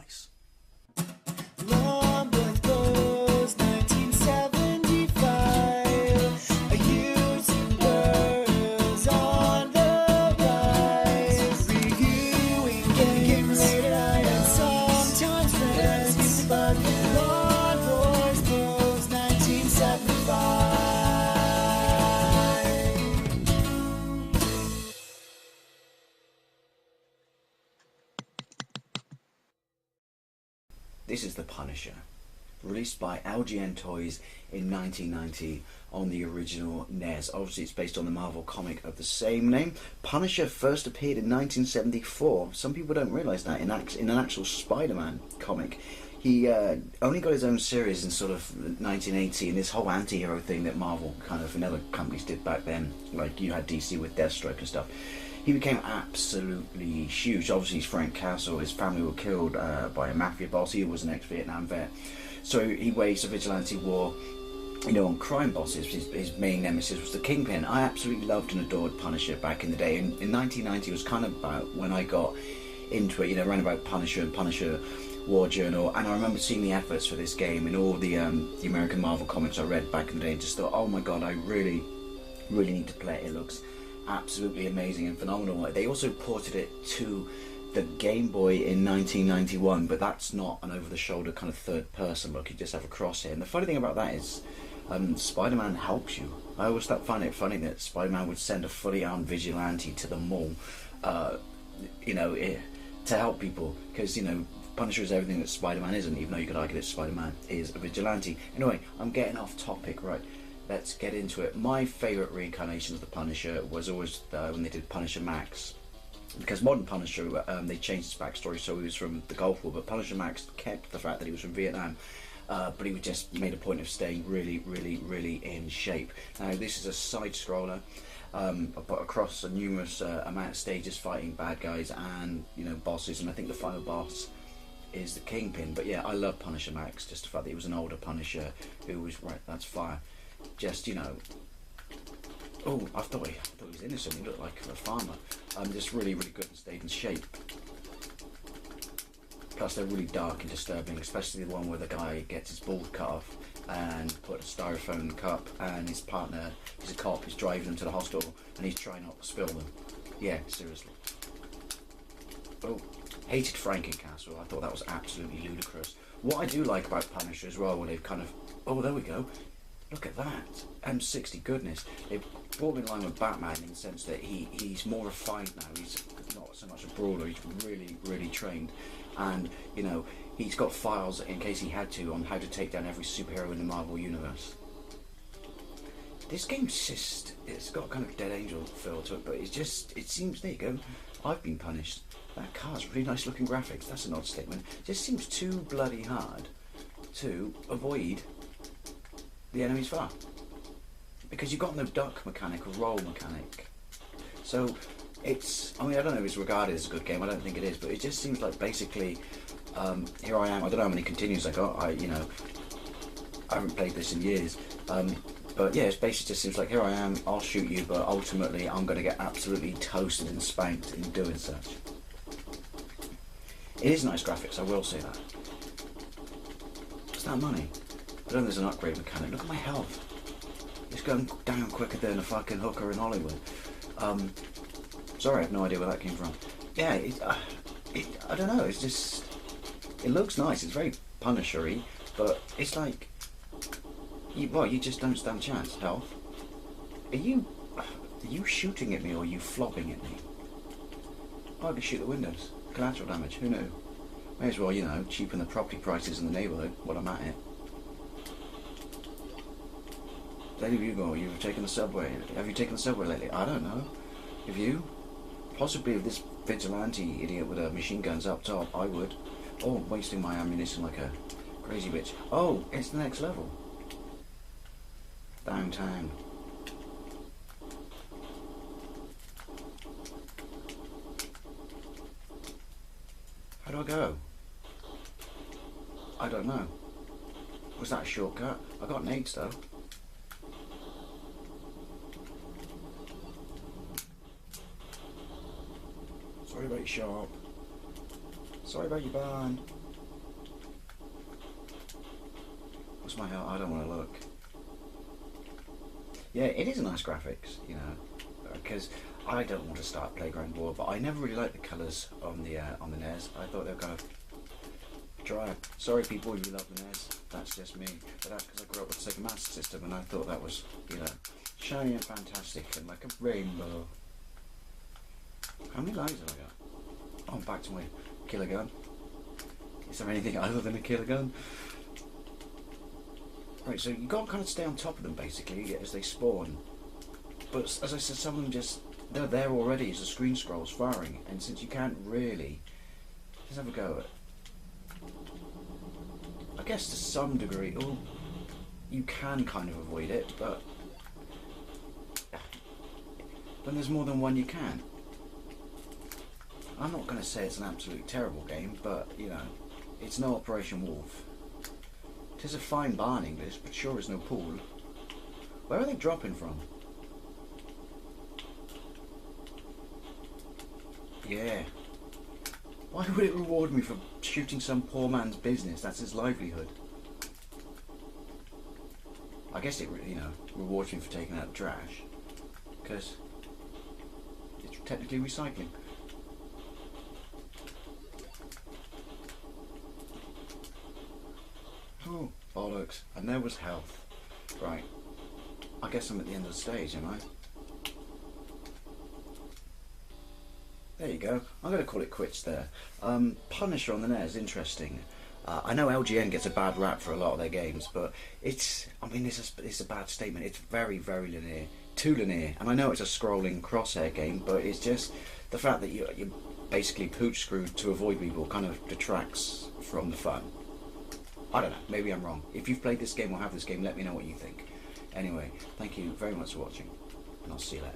nice. Long with those 1975, a YouTuber's on the rise, reviewing games late at night and sometimes friends, but Long Boys Bros 1975. This is the Punisher, released by LGN Toys in 1990 on the original NES. Obviously it's based on the Marvel comic of the same name. Punisher first appeared in 1974. Some people don't realise that in an actual Spider-Man comic. He only got his own series in sort of 1980, and this whole anti-hero thing that Marvel kind of and other companies did back then, like you had DC with Deathstroke and stuff. He became absolutely huge. Obviously he's Frank Castle, his family were killed by a mafia boss. He was an ex-Vietnam vet. So he waged a vigilante war, you know, on crime bosses. His main nemesis was the Kingpin. I absolutely loved and adored Punisher back in the day. In 1990 was kind of about when I got into it, you know, around about Punisher and Punisher War Journal, and I remember seeing the adverts for this game in all the American Marvel comics I read back in the day, and just thought, oh my god, I really need to play it. It looks absolutely amazing and phenomenal. They also ported it to the Game Boy in 1991, but that's not an over-the-shoulder kind of third-person look. You just have a crosshair. And the funny thing about that is, Spider-Man helps you. I always find it funny that Spider-Man would send a fully armed vigilante to the mall, you know, to help people, because, you know, Punisher is everything that Spider-Man isn't, even though you could argue that Spider-Man is a vigilante. Anyway, I'm getting off topic, right? Let's get into it. My favourite reincarnation of the Punisher was always when they did Punisher Max. Because modern Punisher, they changed his backstory so he was from the Gulf War, but Punisher Max kept the fact that he was from Vietnam, but he just made a point of staying really in shape. Now this is a side-scroller, across a numerous amount of stages, fighting bad guys and, you know, bosses, and I think the final boss is the Kingpin. But yeah, I love Punisher Max, just the fact that he was an older Punisher who was, right, that's fire, just, you know, oh, I thought he was innocent. He looked like a farmer. Just really good and stayed in shape. Plus they're really dark and disturbing, especially the one where the guy gets his balls cut off and put a styrofoam cup, and his partner, he's a cop, he's driving them to the hospital and he's trying not to spill them. Yeah, seriously. Oh, hated Frankencastle. I thought that was absolutely ludicrous. What I do like about Punisher as well, when they've kind of, oh, there we go. Look at that, M60 goodness. They've brought him in line with Batman in the sense that he's more refined now. He's not so much a brawler, he's really trained. And, you know, he's got files in case he had to on how to take down every superhero in the Marvel Universe. This game's just, it's got kind of Dead Angel feel to it, but it's just, it seems, there you go, I've been punished. That car's really nice looking graphics, that's an odd statement. It just seems too bloody hard to avoid the enemy's fire, because you've got no duck mechanic or roll mechanic. So it's, I mean, I don't know if it's regarded as a good game, I don't think it is, but it just seems like basically, here I am, I don't know how many continues I got, you know, I haven't played this in years, but yeah, it's basically just seems like, here I am, I'll shoot you, but ultimately I'm going to get absolutely toasted and spanked in doing such. It is nice graphics, I will say that. What's that money? I don't know if there's an upgrade mechanic. Look at my health. It's going down quicker than a fucking hooker in Hollywood. Sorry, I have no idea where that came from. Yeah, I don't know, it's just, it looks nice, it's very Punisher-y, but it's like, you just don't stand a chance. Health. Are you shooting at me or are you flopping at me? Oh, I could shoot the windows. Collateral damage, who knew? May as well, you know, cheapen the property prices in the neighbourhood while I'm at it. There you go, you've taken the subway. Have you taken the subway lately? I don't know. Have you? Possibly if this vigilante idiot with machine guns up top, I would. Oh, I'm wasting my ammunition like a crazy bitch. Oh, it's the next level. Downtown. How do I go? I don't know. Was that a shortcut? I got nades though. Sorry about your shop. Sorry about your barn. What's my hell? I don't want to look. Yeah, it is a nice graphics, you know, because I don't want to start Playground War, but I never really liked the colours on the NES. I thought they were kind of dry. Sorry, people who love the NES, that's just me. But that's because I grew up with the Sega Master System, and I thought that was, you know, shiny and fantastic and like a rainbow. How many lives have I got? Oh, I'm back to my killer gun. Is there anything other than a killer gun? Right, so you got to kind of stay on top of them basically as they spawn. But as I said, some of them just, they're there already as the screen scrolls firing, and since you can't really, let's have a go at it. I guess to some degree, oh, you can kind of avoid it, but when there's more than one you can. I'm not going to say it's an absolute terrible game, but, you know, it's no Operation Wolf. It is a fine bar in English, but sure is no pool. Where are they dropping from? Yeah. Why would it reward me for shooting some poor man's business? That's his livelihood. I guess it, you know, rewards me for taking out trash, because it's technically recycling. Oh, bollocks. And there was health. Right. I guess I'm at the end of the stage, am I? There you go. I'm going to call it quits there. Punisher on the NES, interesting. I know LGN gets a bad rap for a lot of their games, but it's a bad statement. It's very, very linear. Too linear. And I know it's a scrolling crosshair game, but it's just the fact that you're basically pooch screwed to avoid people kind of detracts from the fun. I don't know, maybe I'm wrong. If you've played this game or have this game, let me know what you think. Anyway, thank you very much for watching, and I'll see you later.